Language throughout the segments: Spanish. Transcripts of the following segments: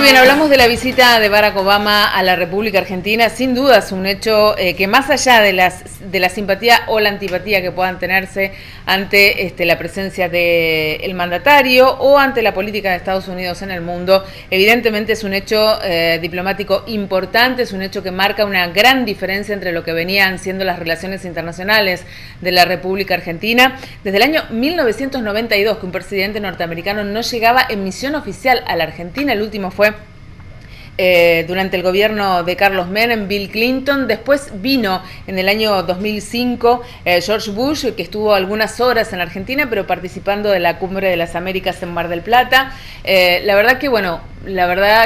Muy bien, hablamos de la visita de Barack Obama a la República Argentina. Sin duda es un hecho que más allá de la simpatía o la antipatía que puedan tenerse ante la presencia del mandatario o ante la política de Estados Unidos en el mundo, evidentemente es un hecho diplomático importante, es un hecho que marca una gran diferencia entre lo que venían siendo las relaciones internacionales de la República Argentina. Desde el año 1992 que un presidente norteamericano no llegaba en misión oficial a la Argentina, el último fue durante el gobierno de Carlos Menem, Bill Clinton. Después vino en el año 2005 George Bush, que estuvo algunas horas en la Argentina, pero participando de la Cumbre de las Américas en Mar del Plata. La verdad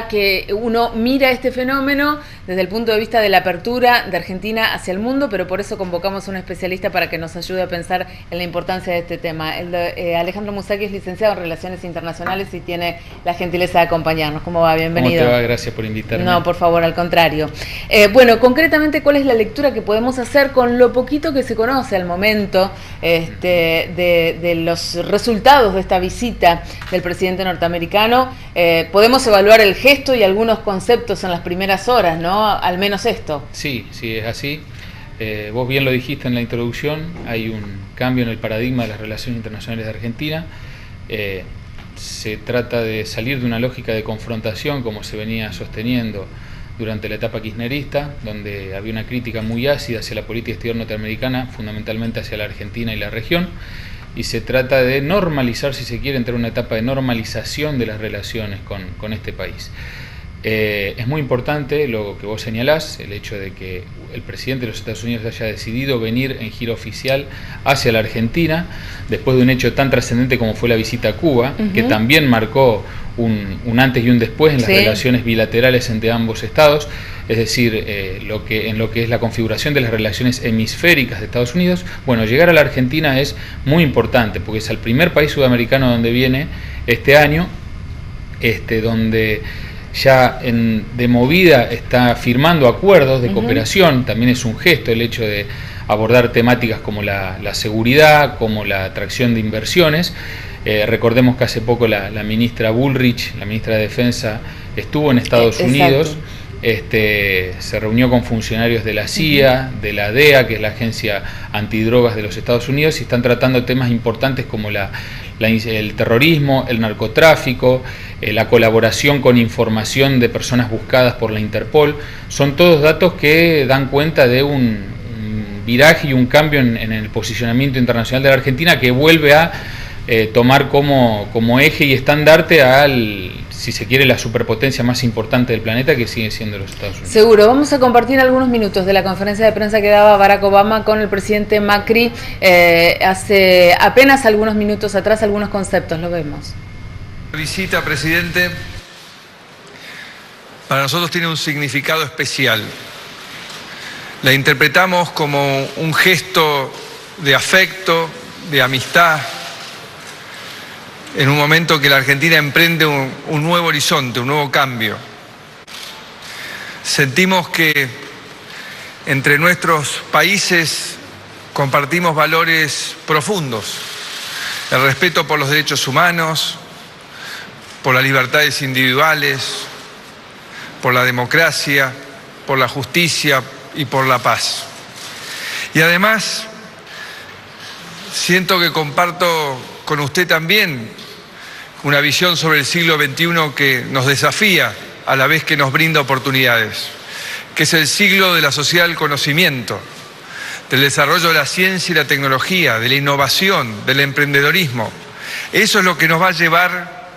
que uno mira este fenómeno desde el punto de vista de la apertura de Argentina hacia el mundo, pero por eso convocamos a un especialista para que nos ayude a pensar en la importancia de este tema. Alejandro Musacchi es licenciado en Relaciones Internacionales y tiene la gentileza de acompañarnos. ¿Cómo va? Bienvenido. ¿Cómo te va? Gracias por invitarme. No, por favor, al contrario. Bueno, concretamente, ¿cuál es la lectura que podemos hacer con lo poquito que se conoce al momento de los resultados de esta visita del presidente norteamericano? Podemos evaluar el gesto y algunos conceptos en las primeras horas, ¿no? Al menos esto. Sí, es así. Vos bien lo dijiste en la introducción, hay un cambio en el paradigma de las relaciones internacionales de Argentina. Se trata de salir de una lógica de confrontación como se venía sosteniendo durante la etapa kirchnerista, donde había una crítica muy ácida hacia la política exterior norteamericana, fundamentalmente hacia la Argentina y la región, y se trata de normalizar, si se quiere, entrar en una etapa de normalización de las relaciones con este país. Es muy importante lo que vos señalás, el hecho de que el presidente de los Estados Unidos haya decidido venir en gira oficial hacia la Argentina, después de un hecho tan trascendente como fue la visita a Cuba, que también marcó un antes y un después en las relaciones bilaterales entre ambos estados, es decir, en lo que es la configuración de las relaciones hemisféricas de Estados Unidos. Bueno, llegar a la Argentina es muy importante, porque es el primer país sudamericano donde viene este año, donde ya de movida está firmando acuerdos de cooperación. También es un gesto el hecho de abordar temáticas como la seguridad, como la atracción de inversiones. Recordemos que hace poco la ministra Bullrich, la ministra de Defensa, estuvo en Estados Unidos, se reunió con funcionarios de la CIA, de la DEA, que es la agencia antidrogas de los Estados Unidos, y están tratando temas importantes como el terrorismo, el narcotráfico, la colaboración con información de personas buscadas por la Interpol. Son todos datos que dan cuenta de un viraje y un cambio en el posicionamiento internacional de la Argentina, que vuelve a tomar como eje y estandarte si se quiere, la superpotencia más importante del planeta, que sigue siendo los Estados Unidos. Seguro. Vamos a compartir algunos minutos de la conferencia de prensa que daba Barack Obama con el presidente Macri hace apenas algunos minutos atrás. Algunos conceptos, lo vemos. Visita, presidente, para nosotros tiene un significado especial. La interpretamos como un gesto de afecto, de amistad, en un momento que la Argentina emprende un nuevo horizonte, un nuevo cambio. Sentimos que entre nuestros países compartimos valores profundos: el respeto por los derechos humanos, por las libertades individuales, por la democracia, por la justicia y por la paz. Y además, siento que comparto con usted también una visión sobre el siglo XXI que nos desafía a la vez que nos brinda oportunidades, que es el siglo de la sociedad del conocimiento, del desarrollo de la ciencia y la tecnología, de la innovación, del emprendedorismo. Eso es lo que nos va a llevar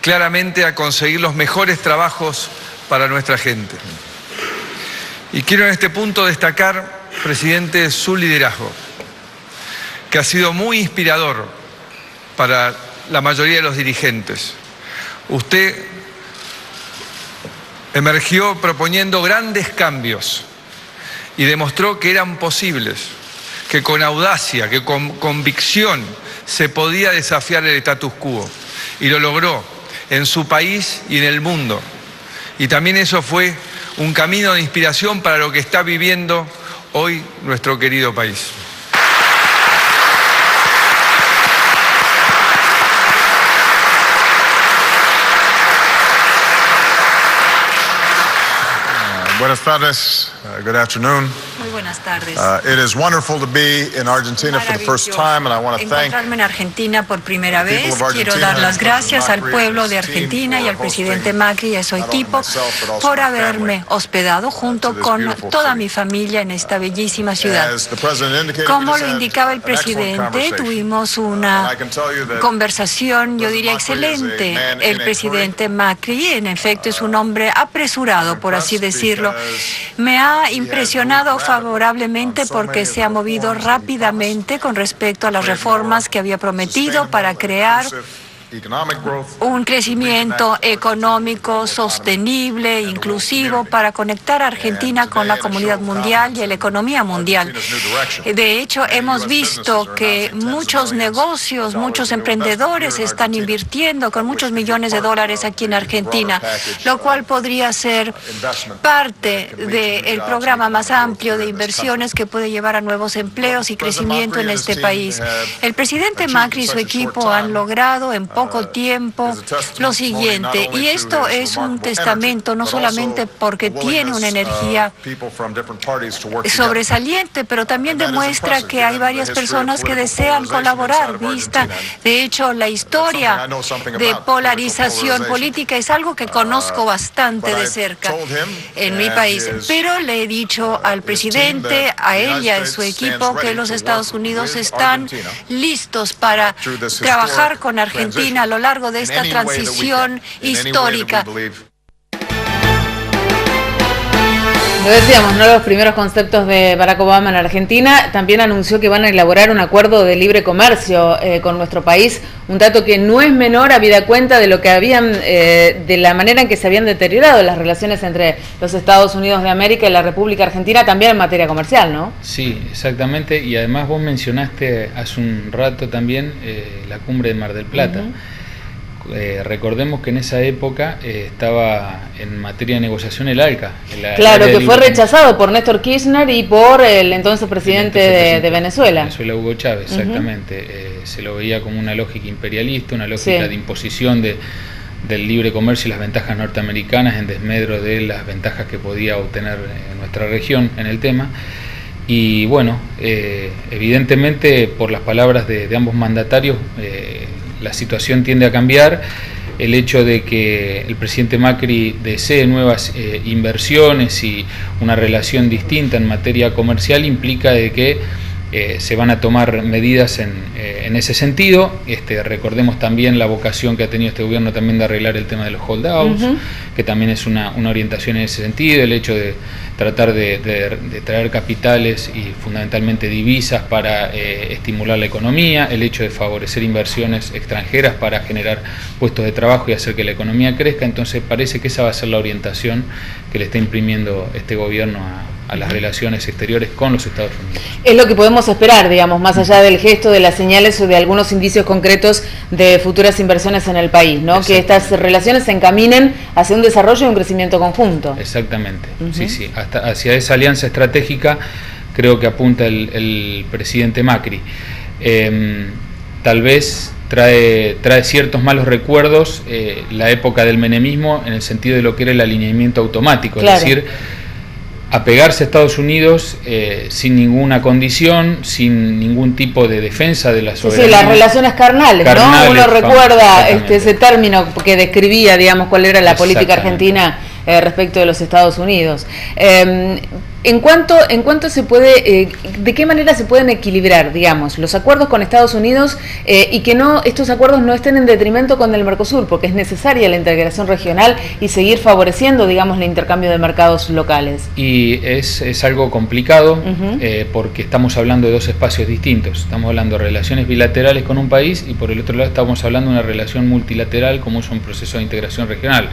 claramente a conseguir los mejores trabajos para nuestra gente. Y quiero en este punto destacar, presidente, su liderazgo, que ha sido muy inspirador para la mayoría de los dirigentes. Usted emergió proponiendo grandes cambios y demostró que eran posibles, que con audacia, que con convicción se podía desafiar el status quo, y lo logró en su país y en el mundo. Y también eso fue un camino de inspiración para lo que está viviendo hoy nuestro querido país. Buenas tardes. Good afternoon. Muy buenas tardes. It is wonderful to be in Argentina for the first time, and I want to thank encontrarme en Argentina por primera vez. Quiero dar las gracias al pueblo de Argentina y al presidente Macri y a su equipo por haberme hospedado junto con toda mi familia en esta bellísima ciudad. Como lo indicaba el presidente, tuvimos una conversación, yo diría, excelente. El presidente Macri, en efecto, es un hombre apresurado, por así decirlo. Me ha impresionado favorablemente porque se ha movido rápidamente con respecto a las reformas que había prometido para crear un crecimiento económico sostenible, inclusivo, para conectar a Argentina con la comunidad mundial y la economía mundial. De hecho, hemos visto que muchos negocios, muchos emprendedores están invirtiendo con muchos millones de dólares aquí en Argentina, lo cual podría ser parte del programa más amplio de inversiones que puede llevar a nuevos empleos y crecimiento en este país. El presidente Macri y su equipo han logrado en poco tiempo lo siguiente, y esto es un testamento no solamente porque tiene una energía sobresaliente, pero también demuestra que hay varias personas que desean colaborar. De hecho, la historia de polarización política es algo que conozco bastante de cerca en mi país, pero le he dicho al presidente, a él y a su equipo, que los Estados Unidos están listos para trabajar con Argentina a lo largo de esta transición histórica. Lo decíamos, ¿no? Los primeros conceptos de Barack Obama en Argentina. También anunció que van a elaborar un acuerdo de libre comercio con nuestro país, un dato que no es menor habida cuenta de lo que habían, de la manera en que se habían deteriorado las relaciones entre los Estados Unidos de América y la República Argentina, también en materia comercial, ¿no? Sí, exactamente, y además vos mencionaste hace un rato también la cumbre de Mar del Plata. Recordemos que en esa época estaba en materia de negociación el ALCA. Claro, que fue rechazado por Néstor Kirchner y por el entonces presidente de Venezuela. Venezuela, Hugo Chávez, exactamente. Se lo veía como una lógica imperialista, una lógica de imposición del libre comercio y las ventajas norteamericanas en desmedro de las ventajas que podía obtener nuestra región en el tema. Y bueno, evidentemente por las palabras de ambos mandatarios, la situación tiende a cambiar. El hecho de que el presidente Macri desee nuevas inversiones y una relación distinta en materia comercial implica de que se van a tomar medidas en ese sentido. Recordemos también la vocación que ha tenido este gobierno también de arreglar el tema de los holdouts, que también es una orientación en ese sentido, el hecho de tratar de traer capitales y fundamentalmente divisas para estimular la economía, el hecho de favorecer inversiones extranjeras para generar puestos de trabajo y hacer que la economía crezca. Entonces parece que esa va a ser la orientación que le está imprimiendo este gobierno a las relaciones exteriores con los Estados Unidos. Es lo que podemos esperar, digamos, más allá del gesto, de las señales o de algunos indicios concretos de futuras inversiones en el país, ¿no? Que estas relaciones se encaminen hacia un desarrollo y un crecimiento conjunto. Exactamente, sí. Hacia esa alianza estratégica creo que apunta el presidente Macri. Tal vez trae ciertos malos recuerdos la época del menemismo en el sentido de lo que era el alineamiento automático, es decir, apegarse a Estados Unidos sin ninguna condición, sin ningún tipo de defensa de la soberanía. Sí, las relaciones carnales, ¿no? Uno recuerda ese término que describía, digamos, cuál era la política argentina respecto de los Estados Unidos. ¿En cuánto se puede, de qué manera se pueden equilibrar, digamos, los acuerdos con Estados Unidos y que estos acuerdos no estén en detrimento con el Mercosur, porque es necesaria la integración regional y seguir favoreciendo, digamos, el intercambio de mercados locales? Y es algo complicado porque estamos hablando de dos espacios distintos. Estamos hablando de relaciones bilaterales con un país y por el otro lado estamos hablando de una relación multilateral como es un proceso de integración regional.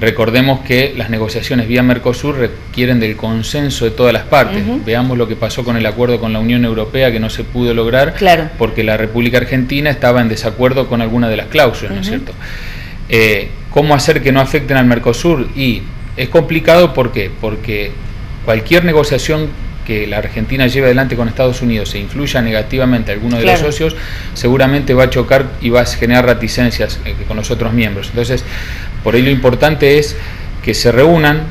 Recordemos que las negociaciones vía Mercosur requieren del consenso de todas las partes. Veamos lo que pasó con el acuerdo con la Unión Europea, que no se pudo lograr porque la República Argentina estaba en desacuerdo con alguna de las cláusulas, ¿no es cierto? ¿Cómo hacer que no afecten al Mercosur? Y es complicado, ¿por qué? Porque cualquier negociación que la Argentina lleve adelante con Estados Unidos e influya negativamente a alguno de los socios, seguramente va a chocar y va a generar reticencias con los otros miembros. Entonces, por ahí lo importante es que se reúnan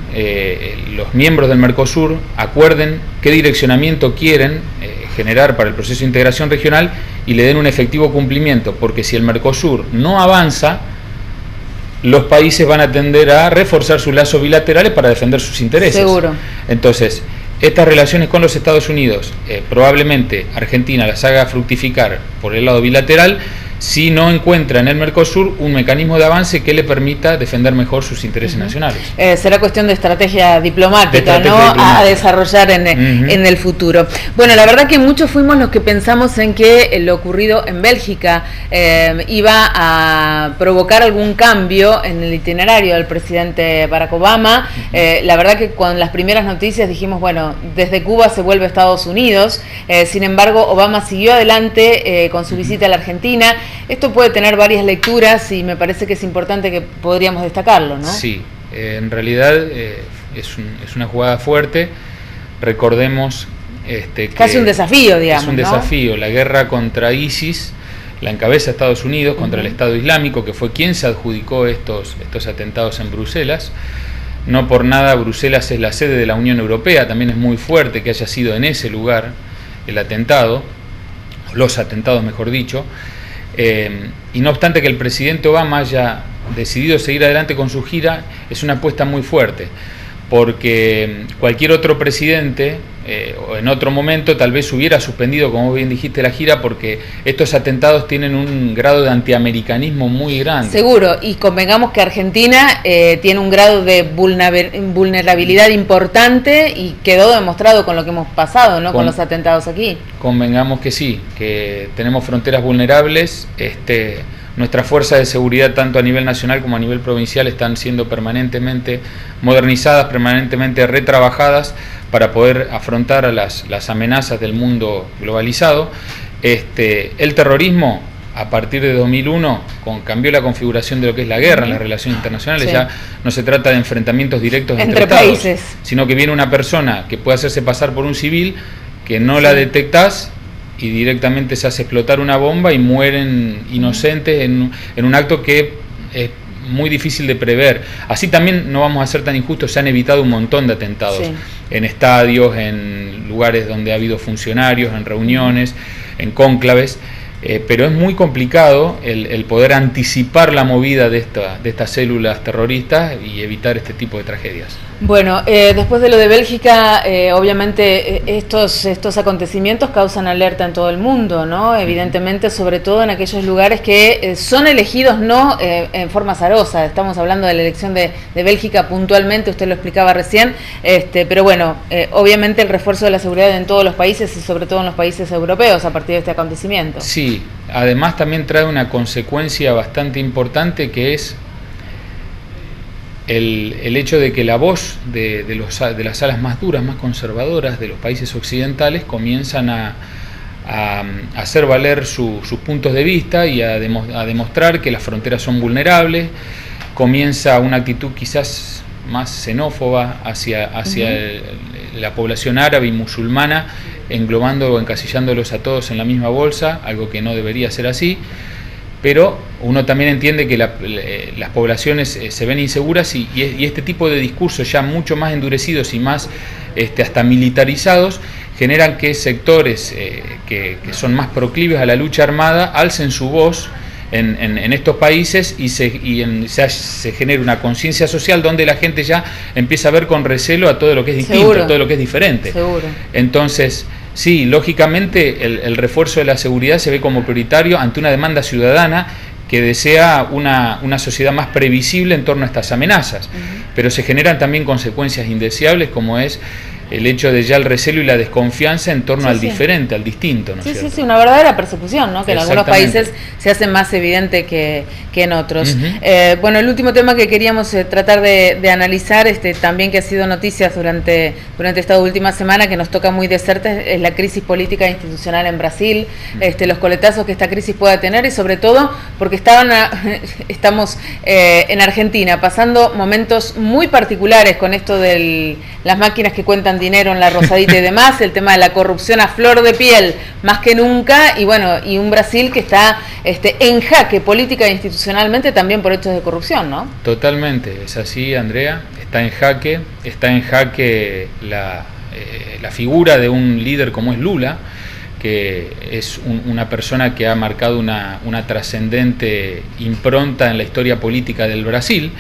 los miembros del Mercosur, acuerden qué direccionamiento quieren generar para el proceso de integración regional y le den un efectivo cumplimiento, porque si el Mercosur no avanza, los países van a tender a reforzar sus lazos bilaterales para defender sus intereses. Seguro. Entonces, estas relaciones con los Estados Unidos, probablemente Argentina las haga fructificar por el lado bilateral, si no encuentra en el Mercosur un mecanismo de avance que le permita defender mejor sus intereses nacionales. Será cuestión de estrategia diplomática, a desarrollar en el futuro. Bueno, la verdad que muchos fuimos los que pensamos en que lo ocurrido en Bélgica iba a provocar algún cambio en el itinerario del presidente Barack Obama. La verdad que con las primeras noticias dijimos, bueno, desde Cuba se vuelve a Estados Unidos. Sin embargo, Obama siguió adelante con su visita a la Argentina. Esto puede tener varias lecturas y me parece que es importante que podríamos destacarlo, ¿no? Sí, en realidad es una jugada fuerte. Recordemos que casi un desafío, digamos. Es un desafío. La guerra contra ISIS la encabeza Estados Unidos contra el Estado Islámico, que fue quien se adjudicó estos atentados en Bruselas. No por nada Bruselas es la sede de la Unión Europea. También es muy fuerte que haya sido en ese lugar el atentado, los atentados mejor dicho. Y no obstante que el presidente Obama haya decidido seguir adelante con su gira, es una apuesta muy fuerte, porque cualquier otro presidente o en otro momento tal vez hubiera suspendido, como bien dijiste, la gira, porque estos atentados tienen un grado de antiamericanismo muy grande. Seguro, y convengamos que Argentina tiene un grado de vulnerabilidad importante y quedó demostrado con lo que hemos pasado, ¿no? Con los atentados aquí. Convengamos que sí, que tenemos fronteras vulnerables. Nuestras fuerzas de seguridad, tanto a nivel nacional como a nivel provincial, están siendo permanentemente modernizadas, permanentemente retrabajadas para poder afrontar a las amenazas del mundo globalizado. El terrorismo, a partir de 2001, cambió la configuración de lo que es la guerra en las relaciones internacionales. Sí. Ya no se trata de enfrentamientos directos entre países, sino que viene una persona que puede hacerse pasar por un civil, que no la detectás, y directamente se hace explotar una bomba y mueren inocentes en un acto que es muy difícil de prever. Así también no vamos a ser tan injustos, se han evitado un montón de atentados en estadios, en lugares donde ha habido funcionarios, en reuniones, en cónclaves, pero es muy complicado el poder anticipar la movida de estas células terroristas y evitar este tipo de tragedias. Bueno, después de lo de Bélgica, obviamente estos acontecimientos causan alerta en todo el mundo, ¿no? Evidentemente, sobre todo en aquellos lugares que son elegidos no en forma azarosa. Estamos hablando de la elección de Bélgica puntualmente, usted lo explicaba recién, pero bueno, obviamente el refuerzo de la seguridad en todos los países y sobre todo en los países europeos a partir de este acontecimiento. Sí, además también trae una consecuencia bastante importante, que es el hecho de que la voz de las alas más duras, más conservadoras de los países occidentales comienzan a hacer valer sus puntos de vista y a demostrar que las fronteras son vulnerables. Comienza una actitud quizás más xenófoba hacia la población árabe y musulmana, englobando o encasillándolos a todos en la misma bolsa, algo que no debería ser así. Pero uno también entiende que las poblaciones se ven inseguras y este tipo de discursos ya mucho más endurecidos y más hasta militarizados generan que sectores que son más proclives a la lucha armada alcen su voz en estos países y se genera una conciencia social donde la gente ya empieza a ver con recelo a todo lo que es distinto, a todo lo que es diferente. Seguro. Entonces, sí, lógicamente el refuerzo de la seguridad se ve como prioritario ante una demanda ciudadana que desea una sociedad más previsible en torno a estas amenazas. Pero se generan también consecuencias indeseables, como es el hecho de ya el recelo y la desconfianza en torno al diferente, al distinto, ¿no es cierto? Sí, una verdadera persecución, ¿no? Que en algunos países se hace más evidente que en otros. Bueno, el último tema que queríamos tratar de analizar, también que ha sido noticias durante esta última semana, que nos toca muy de cerca, es la crisis política e institucional en Brasil, los coletazos que esta crisis pueda tener, y sobre todo porque estamos en Argentina pasando momentos muy particulares con esto de las máquinas que cuentan dinero en la Rosadita y demás, el tema de la corrupción a flor de piel más que nunca, y bueno, y un Brasil que está en jaque política e institucionalmente también por hechos de corrupción, ¿no? Totalmente, es así, Andrea. está en jaque la figura de un líder como es Lula, que es una persona que ha marcado una trascendente impronta en la historia política del Brasil.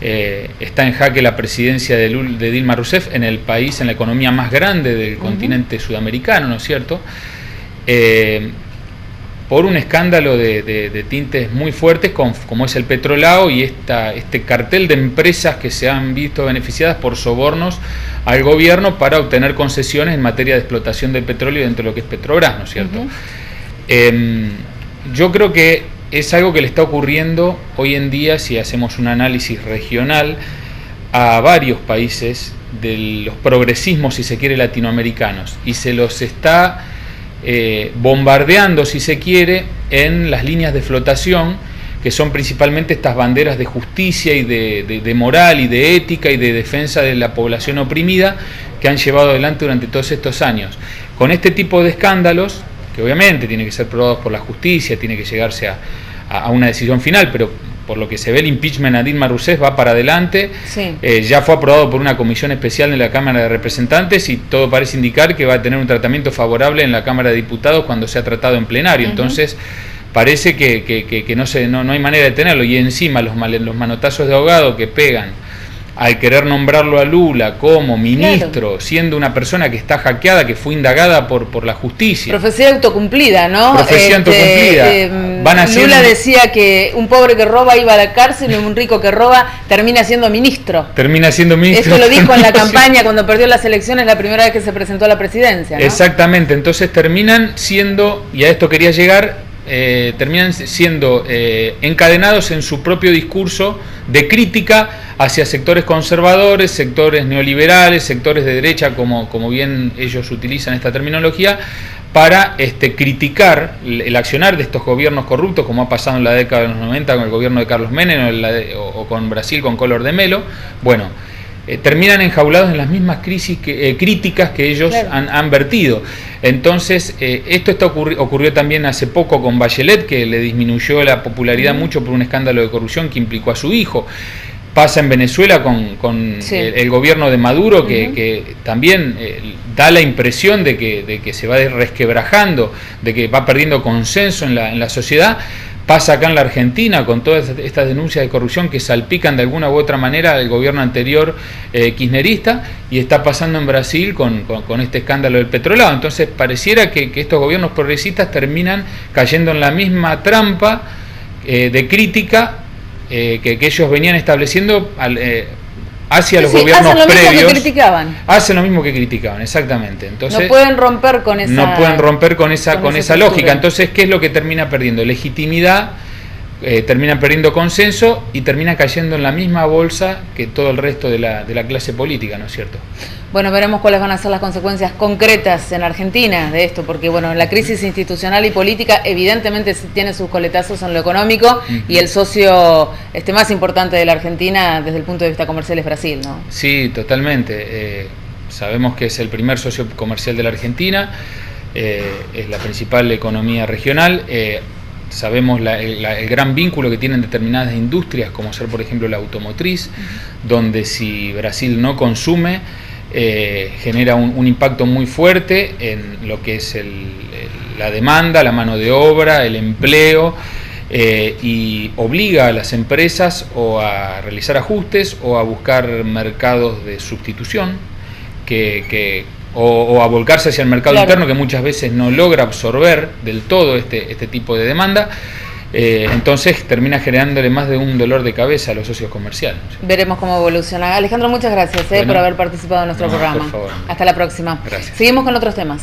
Está en jaque la presidencia de Dilma Rousseff en el país, en la economía más grande del continente sudamericano, ¿no es cierto? Por un escándalo de tintes muy fuertes como es el Petrolao y este cartel de empresas que se han visto beneficiadas por sobornos al gobierno para obtener concesiones en materia de explotación del petróleo dentro de lo que es Petrobras, ¿no es cierto? Yo creo que es algo que le está ocurriendo hoy en día, si hacemos un análisis regional, a varios países de los progresismos, si se quiere, latinoamericanos, y se los está bombardeando, si se quiere, en las líneas de flotación, que son principalmente estas banderas de justicia y de moral y de ética y de defensa de la población oprimida que han llevado adelante durante todos estos años. Con este tipo de escándalos, que obviamente tienen que ser probados por la justicia, tiene que llegarse a una decisión final, pero por lo que se ve el impeachment a Dilma Rousseff va para adelante, sí. Ya fue aprobado por una comisión especial en la Cámara de Representantes y todo parece indicar que va a tener un tratamiento favorable en la Cámara de Diputados cuando sea tratado en plenario. Entonces parece que no hay manera de tenerlo, y encima los manotazos de ahogado que pegan al querer nombrarlo a Lula como ministro, claro, siendo una persona que está hackeada, que fue indagada por la justicia. Profecía autocumplida, ¿no? Profecía autocumplida. Lula decía que un pobre que roba iba a la cárcel y un rico que roba termina siendo ministro. Termina siendo ministro. Esto lo dijo en la campaña cuando perdió las elecciones la primera vez que se presentó a la presidencia, ¿no? Exactamente, entonces terminan siendo, y a esto quería llegar, terminan siendo encadenados en su propio discurso de crítica hacia sectores conservadores, sectores neoliberales, sectores de derecha, como bien ellos utilizan esta terminología, para criticar el accionar de estos gobiernos corruptos, como ha pasado en la década de los 90 con el gobierno de Carlos Menem o con Brasil con Collor de Mello. Bueno, terminan enjaulados en las mismas críticas que ellos, claro, han vertido. Entonces, esto ocurrió también hace poco con Bachelet, que le disminuyó la popularidad mucho por un escándalo de corrupción que implicó a su hijo. Pasa en Venezuela con sí, el gobierno de Maduro, que también da la impresión de que se va resquebrajando, de que va perdiendo consenso en la sociedad. Pasa acá en la Argentina con todas estas denuncias de corrupción que salpican de alguna u otra manera al gobierno anterior kirchnerista, y está pasando en Brasil con este escándalo del Petrolao. Entonces pareciera que estos gobiernos progresistas terminan cayendo en la misma trampa de crítica que ellos venían estableciendo hacia los gobiernos previos. Hacen lo mismo que criticaban, exactamente. Entonces, no pueden romper con esa lógica. Entonces, ¿qué es lo que termina perdiendo? Legitimidad, terminan perdiendo consenso y termina cayendo en la misma bolsa que todo el resto de la clase política, ¿no es cierto? Bueno, veremos cuáles van a ser las consecuencias concretas en Argentina de esto, porque bueno, la crisis institucional y política evidentemente tiene sus coletazos en lo económico, y el socio más importante de la Argentina desde el punto de vista comercial es Brasil, ¿no? Sí, totalmente. Sabemos que es el primer socio comercial de la Argentina, es la principal economía regional. Sabemos el gran vínculo que tienen determinadas industrias, como ser por ejemplo la automotriz, donde si Brasil no consume, genera un impacto muy fuerte en lo que es la demanda, la mano de obra, el empleo, y obliga a las empresas o a realizar ajustes o a buscar mercados de sustitución o a volcarse hacia el mercado, claro, interno, que muchas veces no logra absorber del todo este tipo de demanda. Entonces termina generándole más de un dolor de cabeza a los socios comerciales. Veremos cómo evoluciona. Alejandro, muchas gracias por haber participado en nuestro programa. Por favor. Hasta la próxima. Gracias. Seguimos con otros temas.